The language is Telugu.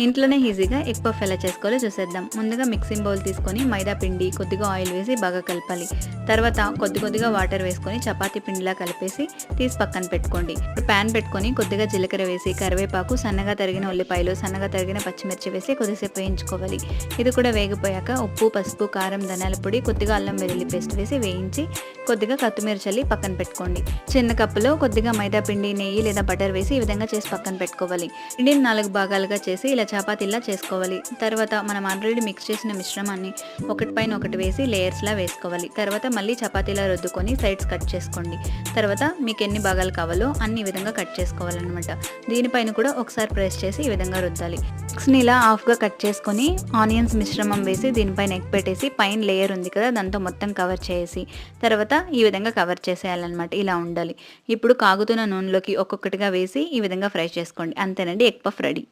ఇంట్లోనే ఈజీగా ఎగ్ పఫ్ ఎలా చేసుకోవాలో చూసేద్దాం. ముందుగా మిక్సింగ్ బౌల్ తీసుకొని మైదా పిండి, కొద్దిగా ఆయిల్ వేసి బాగా కలపాలి. తర్వాత కొద్దిగా వాటర్ వేసుకొని చపాతీ పిండిలా కలిపేసి తీసి పక్కన పెట్టుకోండి. ప్యాన్ పెట్టుకొని కొద్దిగా జీలకర్ర వేసి, కరివేపాకు, సన్నగా తరిగిన ఉల్లిపాయలు, సన్నగా తరిగిన పచ్చిమిర్చి వేసి కొద్దిసేపు వేయించుకోవాలి. ఇది కూడా వేగిపోయాక ఉప్పు, పసుపు, కారం, ధనియాల పొడి, కొద్దిగా అల్లం వెల్లుల్లి పేస్ట్ వేసి వేయించి కొద్దిగా కొత్తిమీర చల్లి పక్కన పెట్టుకోండి. చిన్న కప్పులో కొద్దిగా మైదా పిండి, నెయ్యి లేదా బటర్ వేసి ఈ విధంగా చేసి పక్కన పెట్టుకోవాలి. పిండిని 4 భాగాలుగా చేసి ఇలా చపాతీలా చేసుకోవాలి. తర్వాత మనం ఆల్రెడీ మిక్స్ చేసిన మిశ్రమాన్ని ఒకటిపైన ఒకటి వేసి లేయర్స్లా వేసుకోవాలి. తర్వాత మళ్ళీ చపాతీలా రుద్దుకొని సైడ్స్ కట్ చేసుకోండి. తర్వాత మీకు ఎన్ని భాగాలు కావాలో అన్ని ఈ విధంగా కట్ చేసుకోవాలన్నమాట. దీనిపైన కూడా ఒకసారి ప్రెస్ చేసి ఈ విధంగా రుద్దాలి. ఎగ్స్ని ఇలా హాఫ్గా కట్ చేసుకొని ఆనియన్స్ మిశ్రమం వేసి దీనిపైన ఎగ్ పెట్టేసి పైన లేయర్ ఉంది కదా దాంతో మొత్తం కవర్ చేసి తర్వాత ఈ విధంగా కవర్ చేసేయాలన్నమాట. ఇలా ఉండాలి. ఇప్పుడు కాగుతున్న నూనెలోకి ఒక్కొక్కటిగా వేసి ఈ విధంగా ఫ్రై చేసుకోండి. అంతేనండి, ఎగ్ పఫ్ రెడీ.